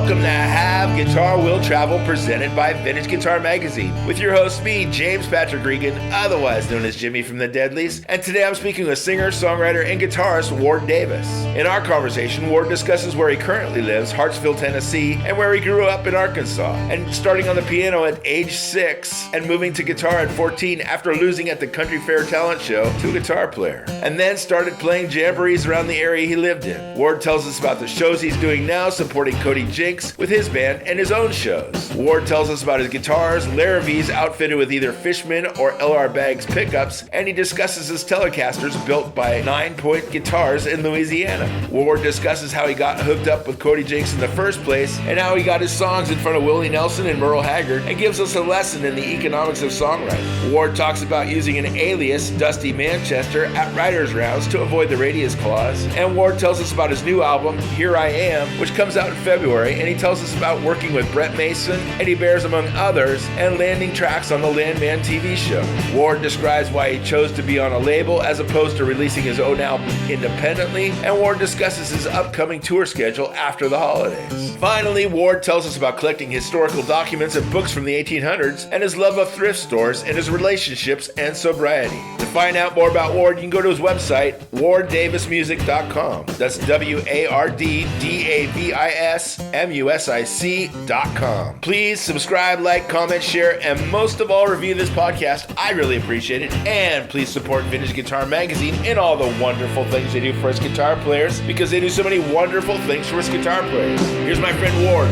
welcome to Have Guitar Will Travel, presented by Vintage Guitar Magazine, with your host, me, James Patrick Regan, otherwise known as Jimmy from the Deadlies, and today I'm speaking with singer, songwriter, and guitarist Ward Davis. In our conversation, Ward discusses where he currently lives, Hartsville, Tennessee, and where he grew up in Arkansas, and starting on the piano at age 6, and moving to guitar at 14 after losing at the Country Fair Talent Show to a guitar player, and then started playing jamborees around the area he lived in. Ward tells us about the shows he's doing now, supporting Cody Jinks with his band and his own shows. Ward tells us about his guitars, Larrivees outfitted with either Fishman or LR Baggs pickups, and he discusses his telecasters built by 9-point guitars in Louisiana. Ward discusses how he got hooked up with Cody Jinks in the first place, and how he got his songs in front of Willie Nelson and Merle Haggard, and gives us a lesson in the economics of songwriting. Ward talks about using an alias, Dusty Manchester, at writers' rounds to avoid the radius clause, and Ward tells us about his new album, Here I Am, which comes out in February, and he tells us about working with Brett Mason, Eddie Bears, among others, and landing tracks on the Landman TV show. Ward describes why he chose to be on a label as opposed to releasing his own album independently, and Ward discusses his upcoming tour schedule after the holidays. Finally, Ward tells us about collecting historical documents and books from the 1800s, and his love of thrift stores, and his relationships and sobriety. To find out more about Ward, you can go to his website, warddavismusic.com. That's WARDDAVISMUSIC.com. Please subscribe, like, comment, share, and most of all, review this podcast. I really appreciate it. And please support Vintage Guitar Magazine and all the wonderful things they do for us guitar players, because they do so many wonderful things for us guitar players. Here's my friend Ward.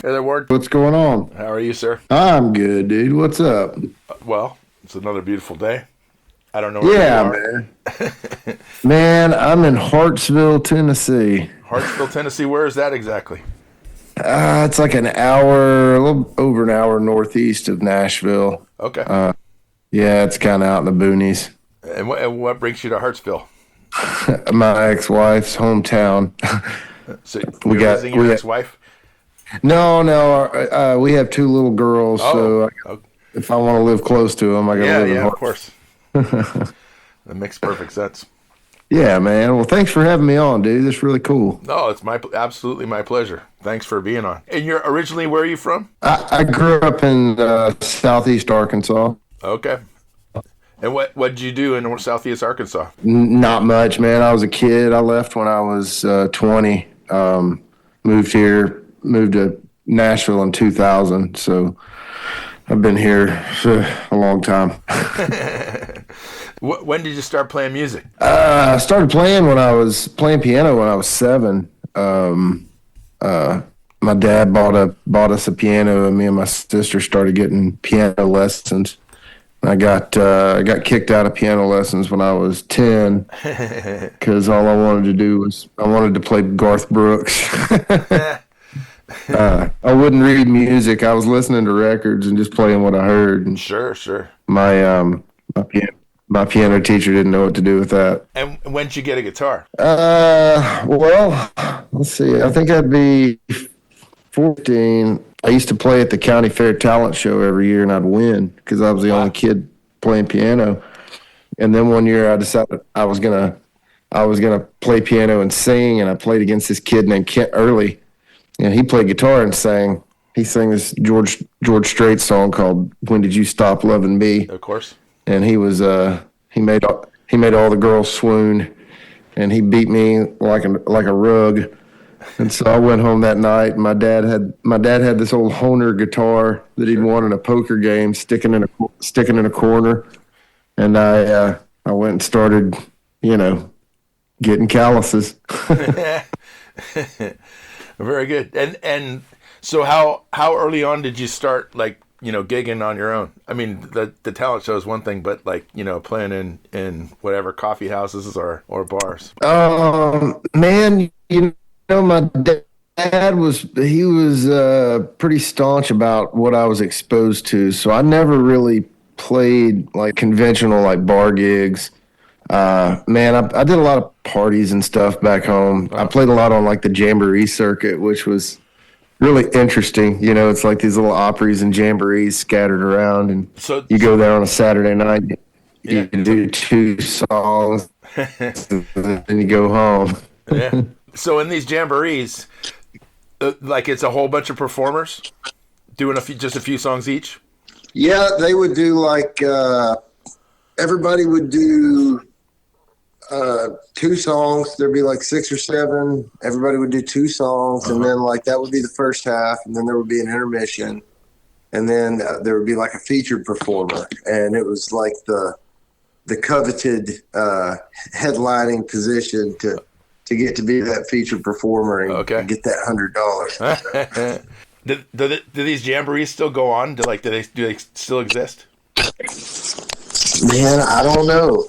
Hey there, Ward. What's going on? How are you, sir? I'm good, dude. What's up? Well, it's another beautiful day. I don't know where you are. Man. Man, I'm in Hartsville, Tennessee. Hartsville, Tennessee. Where is that exactly? It's like a little over an hour northeast of Nashville. Okay. Yeah, it's kind of out in the boonies. And what brings you to Hartsville? My ex-wife's hometown. So you're visiting your ex-wife? No. We have 2 little girls, so if I want to live close to them, I got to live in Hartsville. Of course. That makes perfect sense. Yeah, man. Well, thanks for having me on, dude. That's really cool. No, it's absolutely my pleasure. Thanks for being on. And you're originally, where are you from? I grew up in southeast Arkansas. Okay. And what did you do in southeast Arkansas? Not much, man. I was a kid. I left when I was 20. Moved to Nashville in 2000. So I've been here for a long time. When did you start playing music? I started playing piano when I was 7. My dad bought us a piano, and me and my sister started getting piano lessons. I got kicked out of piano lessons when I was 10 because all I wanted to do was play Garth Brooks. I wouldn't read music. I was listening to records and just playing what I heard. And sure. My piano teacher didn't know what to do with that. And when did you get a guitar? Well, let's see. I think I'd be 14. I used to play at the County Fair Talent Show every year, and I'd win because I was the only kid playing piano. And then one year I decided I was gonna play piano and sing, and I played against this kid named Kent Early, and he played guitar and sang. He sang this George Strait song called "When Did You Stop Loving Me?" Of course. And he was he made all the girls swoon, and he beat me like a rug. And so I went home that night, and my dad had this old Hohner guitar that he'd won in a poker game, sticking in a corner, and I went and started, getting calluses. Very good. And so how early on did you start, gigging on your own? I mean, the talent show is one thing, but playing in whatever coffee houses or bars. Man, my dad was pretty staunch about what I was exposed to, so I never really played like conventional bar gigs. Man, I did a lot of parties and stuff back home. I played a lot on the jamboree circuit, which was really interesting. It's like these little Opries and jamborees scattered around, and so you go there on a Saturday night, you do 2 songs, and then you go home. Yeah, So in these jamborees, like it's a whole bunch of performers doing just a few songs each? Yeah, they would do like everybody would do 2 songs. There'd be like 6 or 7. Everybody would do 2 songs, and then like that would be the first half, and then there would be an intermission, and then there would be like a featured performer, and it was like the coveted headlining position to get to be that featured performer and get that $100. Do these jamborees still go on? Do they still exist? Man, I don't know.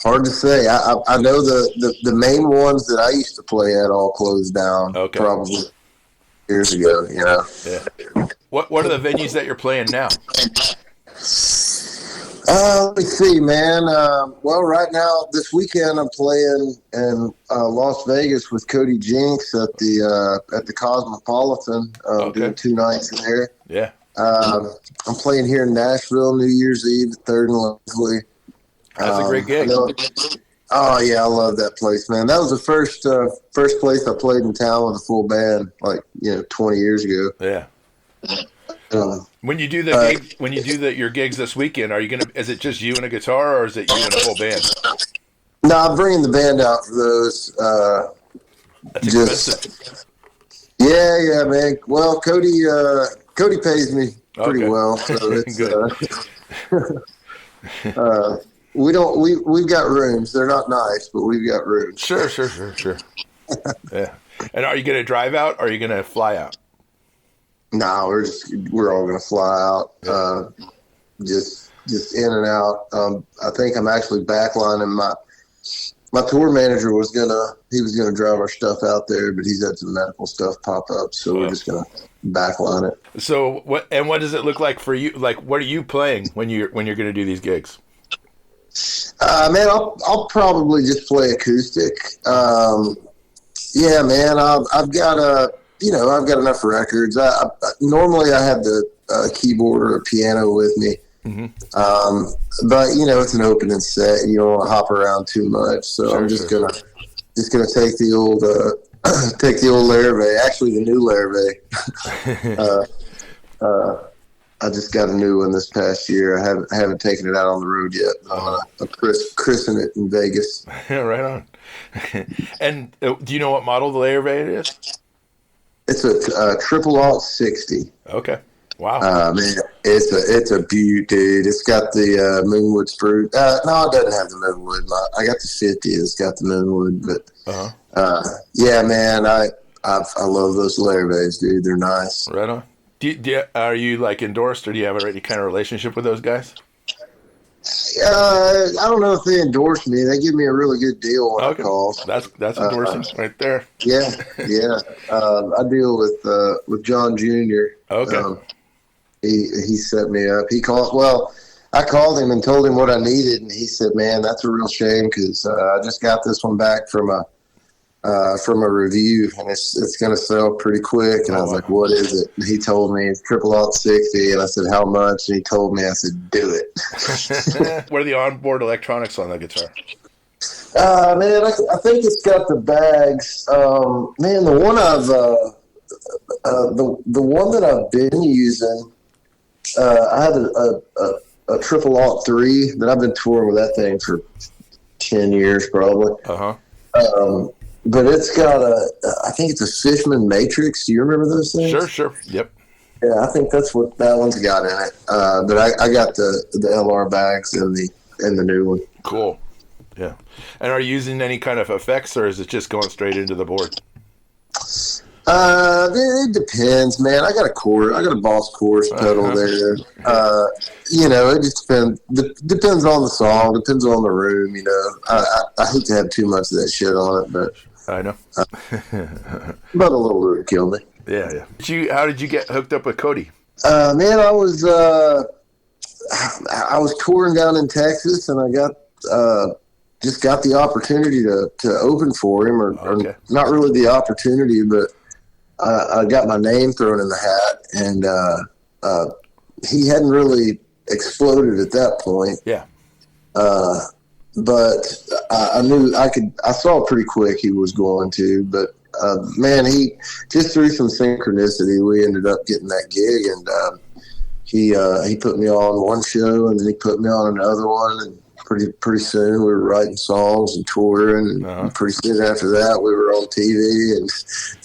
Hard to say. I know the main ones that I used to play at all closed down probably years ago. You know. Yeah. What are the venues that you're playing now? Let me see, man. Well, right now, this weekend, I'm playing in Las Vegas with Cody Jinks at the Cosmopolitan. Doing 2 nights there. Yeah. I'm playing here in Nashville New Year's Eve, the 3rd and Leslie. That's a great gig. Oh yeah, I love that place, man. That was the first place I played in town with a full band, 20 years ago. Yeah. When you do your gigs this weekend, is it just you and a guitar, or is it you and a full band? No, I'm bringing the band out for those. That's expensive. Yeah, man. Well, Cody pays me pretty well, so it's we've got rooms. They're not nice, but we've got rooms. Sure. Yeah. And are you going to drive out, or are you going to fly out? No, we're all going to fly out. Just in and out. I think I'm actually backlining my tour manager was gonna drive our stuff out there, but he's had some medical stuff pop up, so we're just gonna backline it. So what does it look like for you? Like, what are you playing when you're gonna do these gigs? Man, I'll probably just play acoustic. Yeah, man, I've got enough records. Normally I have the keyboard or a piano with me. Mm-hmm. But it's an opening set. You don't want to hop around too much, so I'm just gonna take the old Larrivee. Actually, the new Larrivee. I just got a new one this past year. I haven't taken it out on the road yet. I'm gonna christen it in Vegas. Right on. And do you know what model the Larrivee is? It's a triple alt 60. Okay. Wow. Man, it's a beaut, dude. It's got the Moonwood spruce. No, it doesn't have the Moonwood. I got the 50. It's got the Moonwood, but yeah, man, I love those Larrivees, dude. They're nice. Right on. Are you like endorsed, or do you have any kind of relationship with those guys? I don't know if they endorse me. They give me a really good deal when I call. That's endorsing right there. Yeah. I deal with John Jr. Okay. He set me up. I called him and told him what I needed, and he said, "Man, that's a real shame because I just got this one back from a review, and it's going to sell pretty quick." And I was like, "What is it?" And he told me it's triple alt 60, and I said, "How much?" And he told me. I said, "Do it." What are the onboard electronics on the guitar? Man, I think it's got the bags. Man, the one that I've been using. I have a triple alt 3 that I've been touring with that thing for 10 years probably. But it's got I think it's a Fishman Matrix. Do you remember those things? Sure. Yep. Yeah, I think that's what that one's got in it. But I got the LR bags and the new one. Cool. Yeah. And are you using any kind of effects, or is it just going straight into the board? It depends, man. I got a Boss Chorus pedal there. It just depends on the song, depends on the room. I hate to have too much of that shit on it, but I know. But a little bit killed me. Yeah. How did you get hooked up with Cody? Man, I was touring down in Texas, and I got the opportunity to open for him, or not really the opportunity, but I got my name thrown in the hat, and he hadn't really exploded at that point. Yeah. I knew I saw pretty quick he was going to, but man, he just through some synchronicity, we ended up getting that gig, and he put me on one show, and then he put me on another one, and pretty soon we were writing songs and touring, and pretty soon after that we were on TV and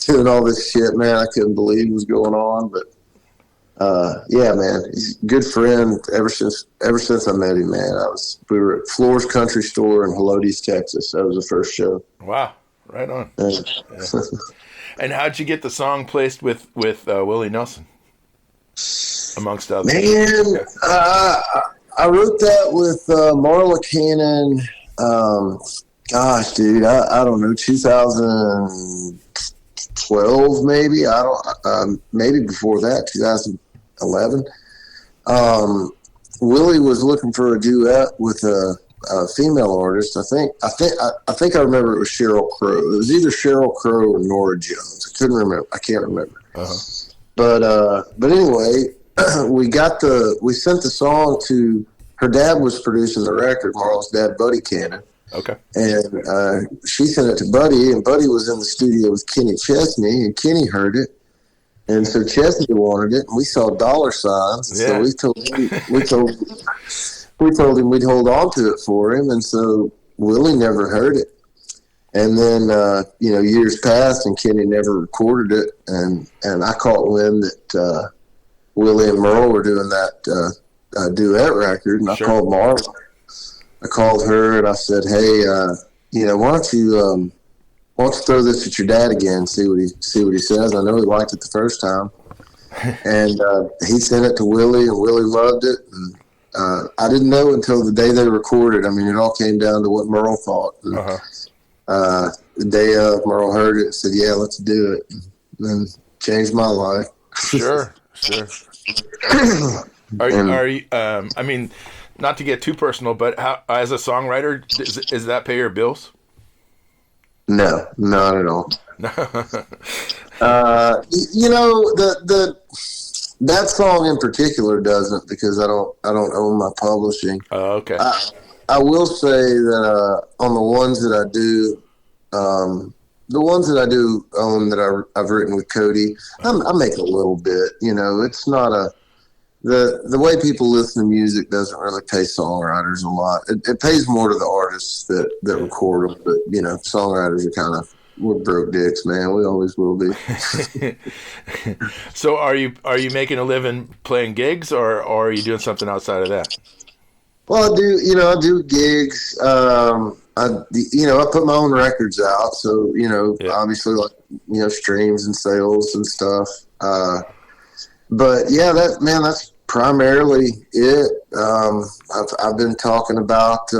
doing all this shit, man. I couldn't believe was going on, but yeah, man, he's a good friend ever since I met him, man. We were at Floor's Country Store in Helotes, Texas. That was the first show. Wow, right on. Yeah. And how'd you get the song placed with Willie Nelson, amongst others? Man, I wrote that with Marla Cannon. Gosh, dude, I don't know, 2012 maybe. I don't maybe before that, 2011. Willie was looking for a duet with a female artist. I think I remember it was Sheryl Crow. It was either Sheryl Crow or Nora Jones. I couldn't remember. I can't remember. But anyway, we sent the song to her dad. Was producing the record. Marla's dad, Buddy Cannon. Okay. And she sent it to Buddy, and Buddy was in the studio with Kenny Chesney, and Kenny heard it. And so Chesney wanted it, and we saw dollar signs. Yeah. So we told him we'd hold on to it for him, and so Willie never heard it. And then years passed, and Kenny never recorded it, and I caught wind that Willie and Merle were doing that duet record, and Sure. I called Marla. I called her and I said, "Hey, why don't you throw this at your dad again? See what he says. I know he liked it the first time." And he sent it to Willie, and Willie loved it. And I didn't know until the day they recorded. I mean, it all came down to what Merle thought. And, the day of, Merle heard it and said, "Yeah, let's do it." And then changed my life. Sure. Are you? I mean, not to get too personal, but how, as a songwriter, does that pay your bills? No, not at all. That song in particular doesn't, because I don't own my publishing. Oh, okay. I will say that on the ones that I do, own that I've written with Cody, I make a little bit. It's not the way people listen to music doesn't really pay songwriters a lot. It pays more to the artists that record them, but songwriters are we're broke dicks, man. We always will be. So are you making a living playing gigs, or are you doing something outside of that? Well, I do gigs. I put my own records out, so obviously, streams and sales and stuff. But yeah, that's primarily it. I've been talking about,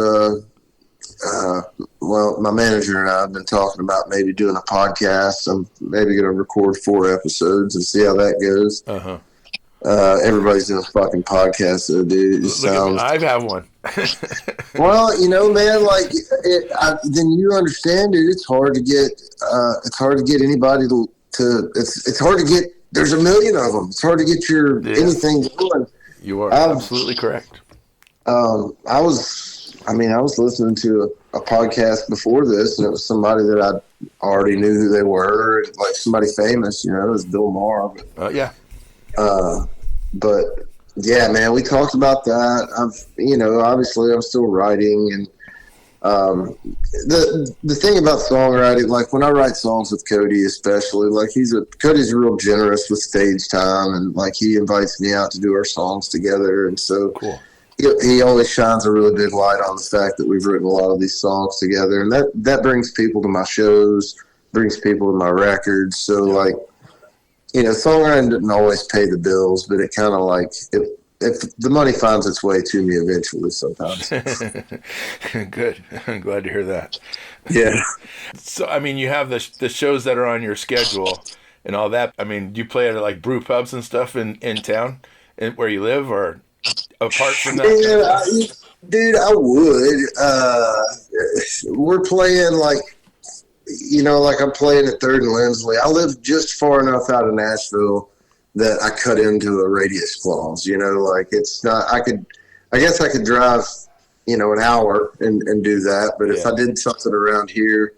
my manager and I have been talking about maybe doing a podcast. I'm maybe going to record 4 episodes and see how that goes. Everybody's doing a fucking podcast, though, dude. I have one. Well, man, then you understand it. It's hard to get. It's hard to get anybody to. It's hard to get. There's a million of them. It's hard to get anything going. You are absolutely correct. I was listening to a podcast before this, and it was somebody that I already knew who they were, like somebody famous. It was Bill Maher. Yeah. But yeah, man, we talked about that. Obviously I'm still writing, and the thing about songwriting, like when I write songs with Cody, especially, like Cody's real generous with stage time, and like he invites me out to do our songs together, and so cool. He always shines a really big light on the fact that we've written a lot of these songs together, and that brings people to my shows, brings people to my records. So like, songwriting didn't always pay the bills, but it kind of like if the money finds its way to me eventually sometimes. Good. I'm glad to hear that. Yeah. So, I mean, you have the shows that are on your schedule and all that. I mean, do you play at like brew pubs and stuff in town where you live, or apart from that? Dude, I would. We're playing like I'm playing at 3rd and Lindsley. I live just far enough out of Nashville that I cut into a radius clause, like it's not, I guess I could drive an hour and do that. But if I did something around here,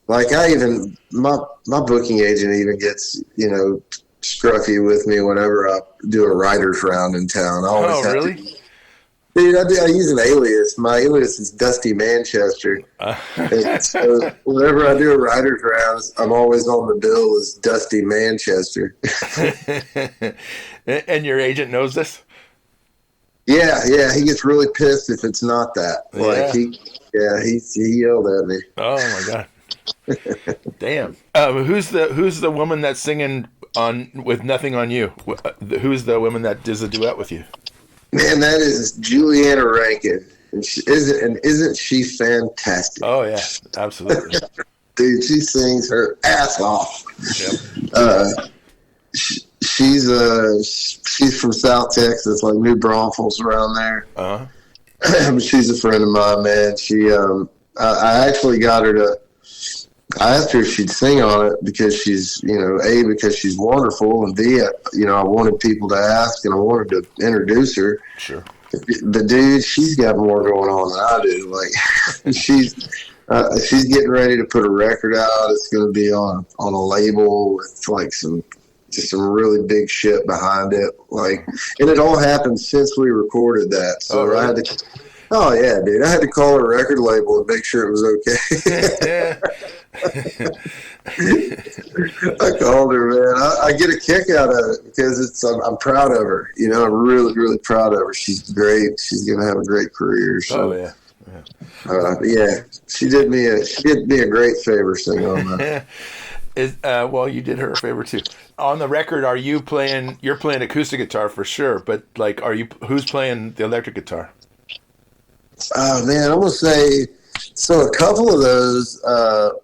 like my booking agent even gets, scruffy with me whenever I do a writer's round in town. I always have really? to. Dude, I use an alias. My alias is Dusty Manchester. So whenever I do a writer's round, I'm always on the bill as Dusty Manchester. And your agent knows this? Yeah, he gets really pissed if it's not that. Like he yelled at me. Oh my God. Damn. Who's the woman that's singing on with Nothing on You? Who's the woman that does a duet with you? Man, that is Juliana Rankin. And isn't she fantastic? Oh yeah, absolutely. Dude, she sings her ass off. Yep. She's from South Texas, like New Braunfels, around there. She's a friend of mine, man. She I actually got her to. I asked her if she'd sing on it because she's, A, because she's wonderful, and B, I wanted people to ask, and I wanted to introduce her. Sure. But dude, she's got more going on than I do. Like she's getting ready to put a record out. It's going to be on a label with like some really big shit behind it. Like, and it all happened since we recorded that. So really? I had to. Oh yeah, dude! I had to call a record label and make sure it was okay. I called her, man. I get a kick out of it because I'm proud of her. I'm really, really proud of her. She's great. She's gonna have a great career. So. Oh yeah. She did me a great favor singing on that. Well, you did her a favor too. On the record, you're playing acoustic guitar for sure, but like, who's playing the electric guitar? Oh man, I'm gonna say so. A couple of those.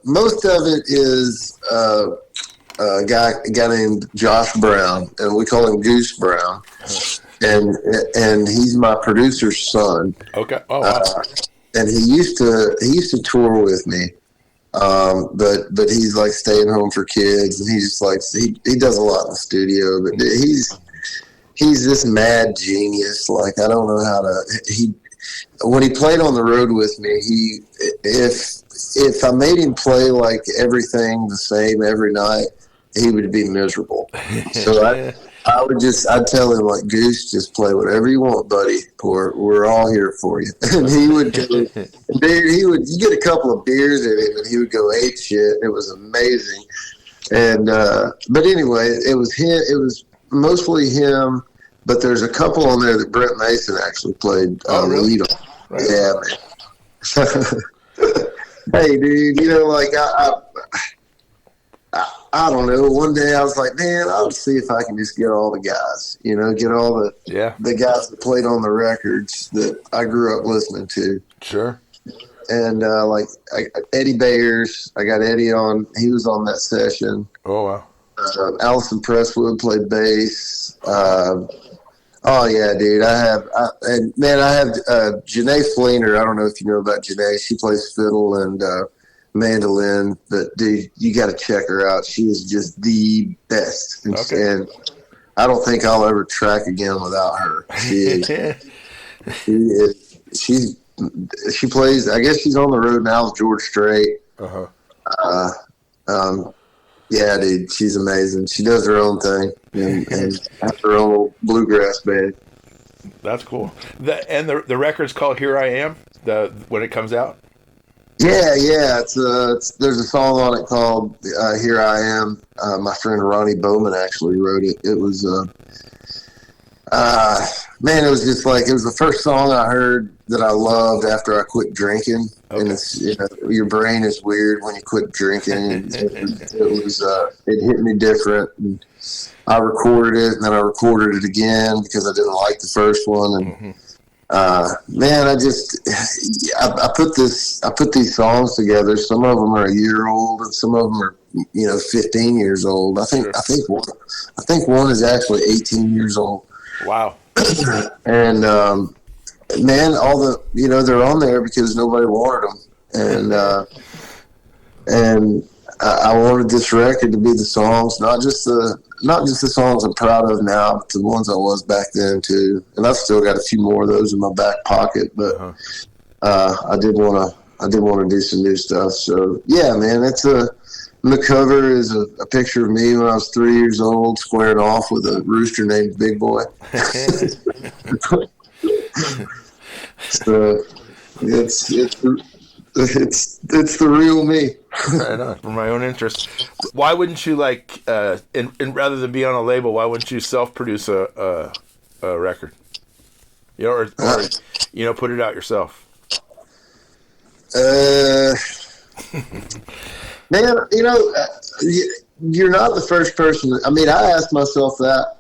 Most of it is a guy named Josh Brown, and we call him Goose Brown, and he's my producer's son. Okay. Oh wow. And he used to tour with me, but he's like staying home for kids, and he's just like he does a lot in the studio, but he's this mad genius. Like I don't know how to when he played on the road with me, if I made him play like everything the same every night, he would be miserable. So I'd tell him like, Goose, just play whatever you want, buddy, or we're all here for you. And he would go, you get a couple of beers in him and he would go ape shit. It was amazing. And, but anyway, it was him. It was mostly him. But there's a couple on there that Brent Mason actually played lead on. Right. Yeah, man. Hey, dude, like I don't know. One day I was like, man, I'll see if I can just get all the guys, get all the guys that played on the records that I grew up listening to. Sure. And Eddie Bayers, I got Eddie on. He was on that session. Oh wow. Allison Presswood played bass. Oh yeah, dude. I have Janae Fleener. I don't know if you know about Janae. She plays fiddle and mandolin, but dude, you got to check her out. She is just the best, and I don't think I'll ever track again without her. She plays. I guess she's on the road now with George Strait. Yeah, dude, she's amazing. She does her own thing and has her own bluegrass band. That's cool. The record's called "Here I Am." When it comes out. Yeah. There's a song on it called "Here I Am." My friend Ronnie Bowman actually wrote it. It was man, it was just like it was the first song I heard that I loved after I quit drinking. Okay. And it's your brain is weird when you quit drinking. It hit me different. And I recorded it, and then I recorded it again because I didn't like the first one. And man, I put these songs together. Some of them are a year old, and some of them are 15 years old. I think one is actually 18 years old. Wow. And man, all they're on there because nobody wanted them, and I wanted this record to be the songs, not just the songs I'm proud of now, but the ones I was back then too. And I've still got a few more of those in my back pocket, but I did want to do some new stuff. So yeah, man, the cover is a picture of me when I was 3 years old, squaring off with a rooster named Big Boy. So it's the real me. Right on. For my own interest, why wouldn't you and rather than be on a label, why wouldn't you self-produce a record? Or put it out yourself. Man, you're not the first person. I mean, I asked myself that.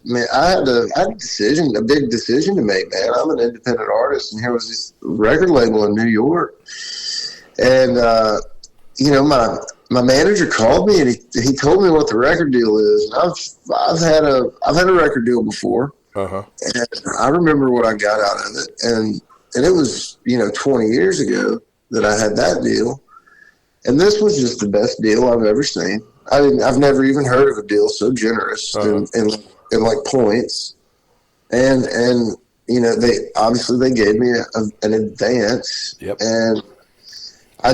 Man, I had a big decision to make, man. I'm an independent artist, and here was this record label in New York. And, my manager called me, and he told me what the record deal is. And I've had a record deal before. Uh-huh. And I remember what I got out of it. And it was, 20 years ago that I had that deal. And this was just the best deal I've ever seen. I've never even heard of a deal so generous in like points. And they gave me an advance. Yep. And I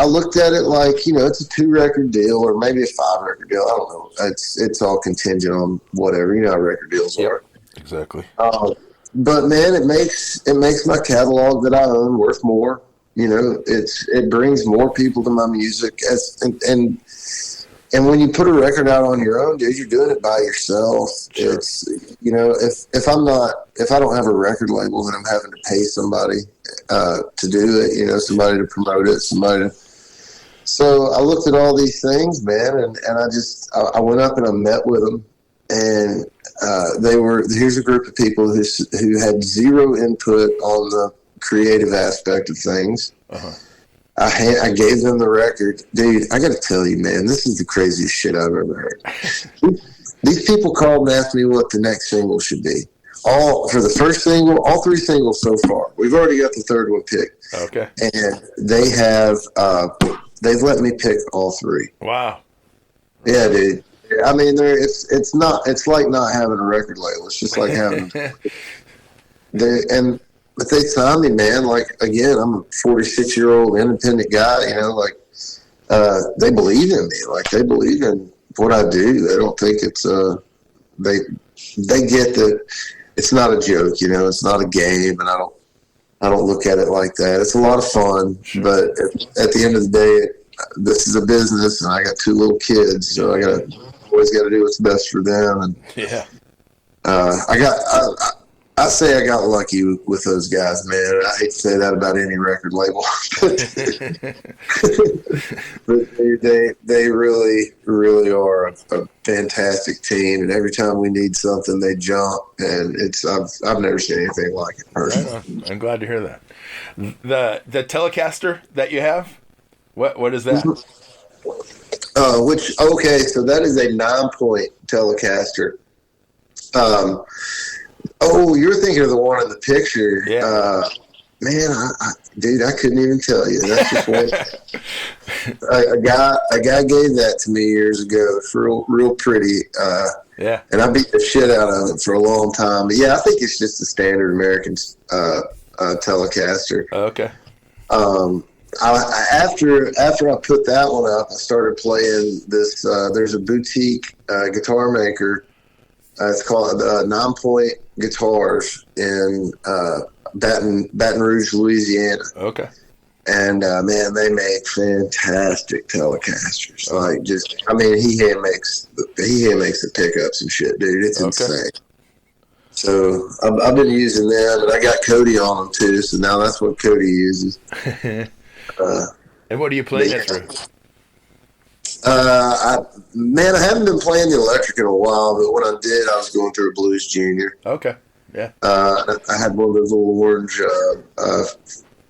looked at it like, it's a 2-record deal or maybe a 5-record deal. I don't know. It's all contingent on whatever, how record deals are. Exactly. But man, it makes my catalog that I own worth more. It brings more people to my music and when you put a record out on your own, dude, you're doing it by yourself. Sure. It's if I don't have a record label, then I'm having to pay somebody to do it. Somebody to promote it, So I looked at all these things, man, and I went up and I met with them, and here's a group of people who had zero input on the creative aspect of things. Uh-huh. I gave them the record. Dude, I got to tell you, man, this is the craziest shit I've ever heard. These people called and asked me what the next single should be. For the first single, all 3 singles so far. We've already got the 3rd one picked. Okay. And they've let me pick all 3. Wow. Yeah, dude. I mean, it's like not having a record label. It's just like having but they signed me, man. Like, again, I'm a 46-year-old independent guy, they believe in me. Like, they believe in what I do. They don't think it's they get that it's not a joke, it's not a game, and I don't look at it like that. It's a lot of fun, sure. But at the end of the day, this is a business, and I got 2 little kids, so I always got to do what's best for them. And yeah, I say I got lucky with those guys, man. I hate to say that about any record label, but they really, really are a fantastic team. And every time we need something, they jump. And I've never seen anything like it personally. Right. I'm glad to hear that. The Telecaster that you have, what is that? So that is a 9-point Telecaster. Oh, you're thinking of the one in the picture. Yeah. Man, dude, I couldn't even tell you. That's just one. A guy gave that to me years ago. It's real pretty. Yeah. And I beat the shit out of it for a long time. But yeah, I think it's just a standard American Telecaster. Okay. After I put that one up, I started playing this. There's a boutique guitar maker. It's called 9-point Guitars in Baton Rouge, Louisiana. Okay. And man, they make fantastic Telecasters. He hand makes the pickups and shit, dude. It's insane. So I've been using them, and I got Cody on them too. So now that's what Cody uses. And what are you playing it through? I haven't been playing the electric in a while, but when I did, I was going through a Blues Junior. Okay, yeah. I had one of those little orange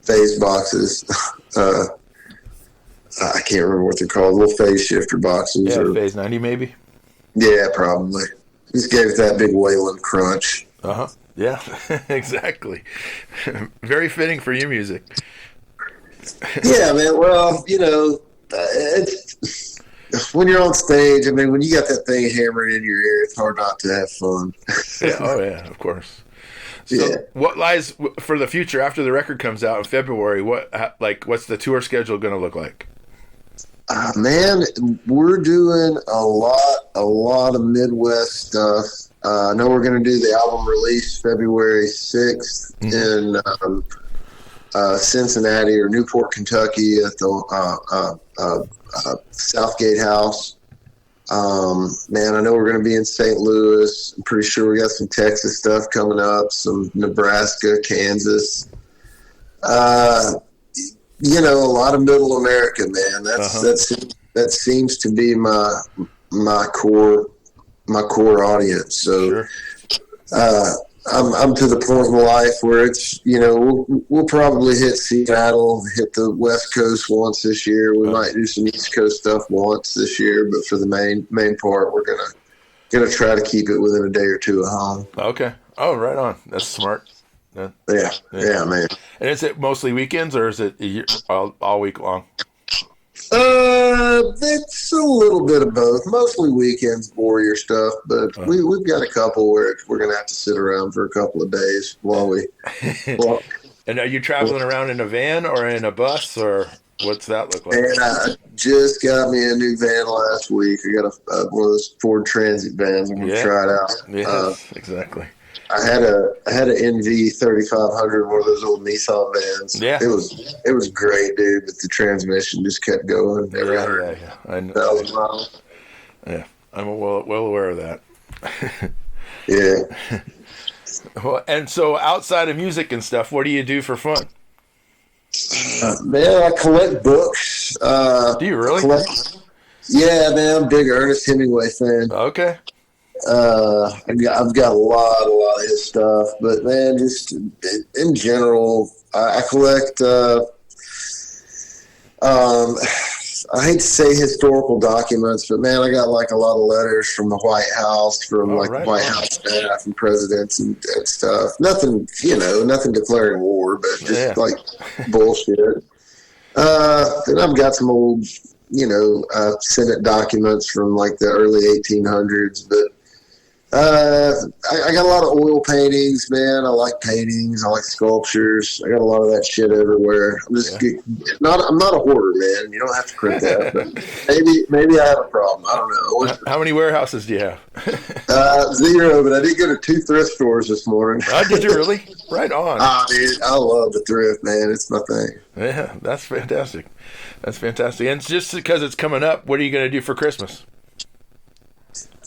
phase boxes. I can't remember what they're called, little phase shifter boxes. Yeah, phase 90 maybe? Yeah, probably. Just gave it that big Wayland crunch. Uh-huh, yeah, exactly. Very fitting for your music. Yeah, man, well, it's... When you're on stage, when you got that thing hammered in your ear, it's hard not to have fun. Yeah, oh, yeah, of course. So what lies for the future after the record comes out in February? What's the tour schedule going to look like? Man, we're doing a lot of Midwest stuff. I know we're going to do the album release February 6th in Cincinnati or Newport, Kentucky at the Southgate House. Man, I know we're going to be in St. Louis. I'm pretty sure we got some Texas stuff coming up, some Nebraska, Kansas. You know, a lot of Middle America, man. That seems to be my core audience. So, I'm to the point in life where it's, you know, we'll probably hit Seattle, hit the West Coast once this year. We might do some East Coast stuff once this year, but for the main part, we're gonna try to keep it within a day or two at home. Okay. Oh, right on. That's smart. Yeah, man. And is it mostly weekends or is it all week long? It's a little bit of both. Mostly weekends, warrior stuff, but we've got a couple where we're gonna have to sit around for a couple of days while we. And are you traveling around in a van or in a bus, or what's that look like? And I just got me a new van last week. I got one of those Ford Transit vans. I'm gonna try it out. Yes, exactly. I had an NV 3500, one of those old Nissan vans. Yeah, it was great, dude. But the transmission just kept going. Yeah. I know. 1,000 miles. Yeah, I'm well aware of that. Yeah. Well, and so outside of music and stuff, what do you do for fun? Man, I collect books. Do you really? Yeah, man, I'm a big Ernest Hemingway fan. Okay. I've got a lot of his stuff, but man, just in general, I collect. I hate to say historical documents, but man, I got like a lot of letters from the White House, from the White House staff and presidents and stuff. Nothing declaring war, but just like bullshit. Then I've got some old, Senate documents from like the early 1800s, but I got a lot of oil paintings, man. I like paintings. I like sculptures. I got a lot of that shit everywhere. I'm not a hoarder, man. You don't have to print that, but maybe I have a problem. I don't know. How many warehouses do you have? 0, but I did go to 2 thrift stores this morning. Oh, did you really? Right on. Dude, I love the thrift, man. It's my thing. Yeah, that's fantastic. That's fantastic. And just because it's coming up, what are you going to do for Christmas?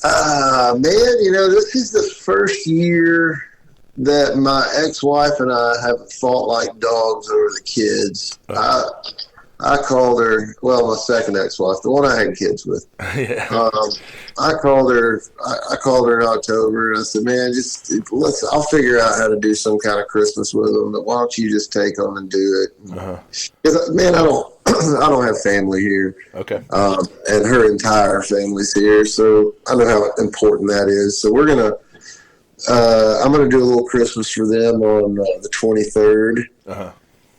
Man, this is the first year that my ex-wife and I haven't fought like dogs over the kids. I called her, my second ex-wife, the one I had kids with. Yeah. I called her in October and I said, man, I'll figure out how to do some kind of Christmas with them, but why don't you just take them and do it? Because, man, I don't have family here. Okay. And her entire family's here, so I know how important that is. So I'm gonna do a little Christmas for them on the 23rd.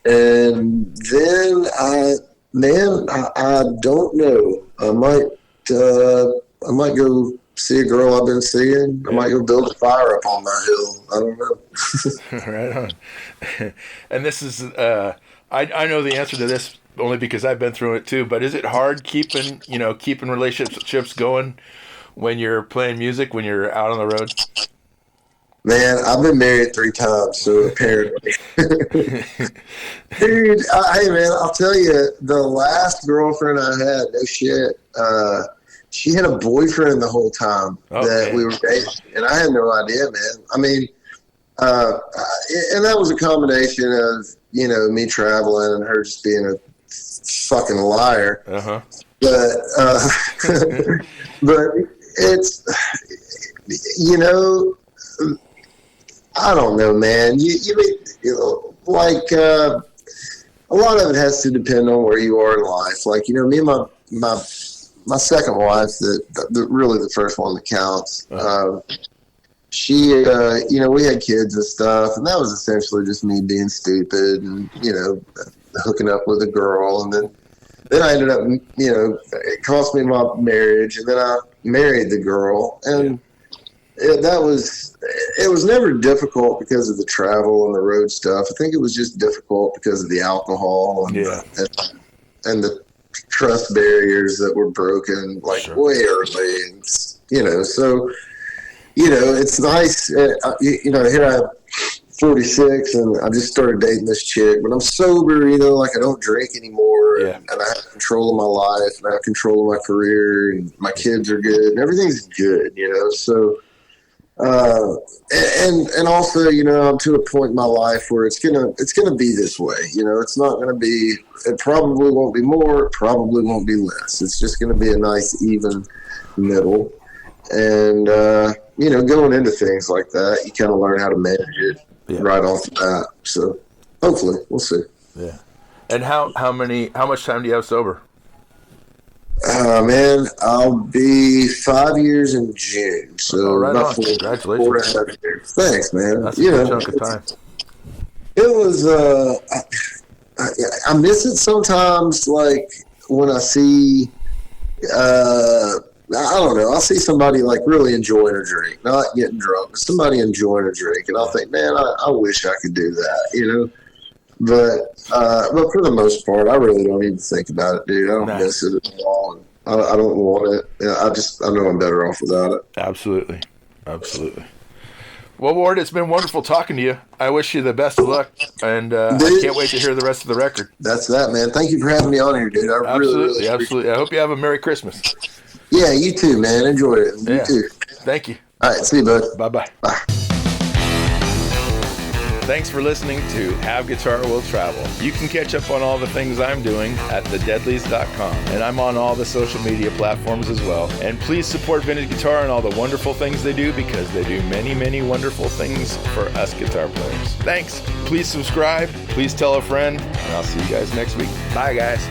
And then I don't know. I might go see a girl I've been seeing. I might go build a fire up on my hill. I don't know. Right on. And this is I know the answer to this only because I've been through it too, but is it hard keeping relationships going when you're playing music, when you're out on the road? Man, I've been married 3 times, so apparently. Dude, hey man, I'll tell you, the last girlfriend I had, no shit, she had a boyfriend the whole time that we were dating, and I had no idea, man. I mean, and that was a combination of, me traveling and her just being a fucking liar. But but it's, I don't know, man. A lot of it has to depend on where you are in life. Like, me and my second wife, really the first one that counts. She, we had kids and stuff, and that was essentially just me being stupid and, hooking up with a girl. And then I ended up, it cost me my marriage, and then I married the girl. And that was, it was never difficult because of the travel and the road stuff. I think it was just difficult because of the alcohol and the trust barriers that were broken way early. And, so, it's nice. Here I am 46 and I just started dating this chick, but I'm sober, I don't drink anymore. Yeah. And I have control of my life and I have control of my career and my kids are good and everything's good, so, and also, I'm to a point in my life where it's gonna be this way. It's not gonna be. It probably won't be more. It probably won't be less. It's just gonna be a nice even middle. And going into things like that, you kind of learn how to manage it right off the bat. So hopefully, we'll see. Yeah. And how much time do you have sober? Man, I'll be 5 years in June. So right on. Congratulations. 4.5 years. Thanks, man. That's a good chunk of time. It was, I miss it sometimes, when I see, I don't know, I'll see somebody, really enjoying a drink, not getting drunk, but somebody enjoying a drink, and I'll think, man, I wish I could do that, But for the most part, I really don't even think about it, dude. I don't miss it at all. I don't want it. I know I'm better off without it. Absolutely. Well, Ward, it's been wonderful talking to you. I wish you the best of luck, and I can't wait to hear the rest of the record. That's that, man. Thank you for having me on here, dude. I really absolutely. I hope you have a Merry Christmas. Yeah, you too, man. Enjoy it. You too. Thank you. All right, see you, bud. Bye-bye. Bye. Thanks for listening to Have Guitar Will Travel. You can catch up on all the things I'm doing at thedeadlies.com. And I'm on all the social media platforms as well. And please support Vintage Guitar and all the wonderful things they do, because they do many, many wonderful things for us guitar players. Thanks. Please subscribe. Please tell a friend. And I'll see you guys next week. Bye, guys.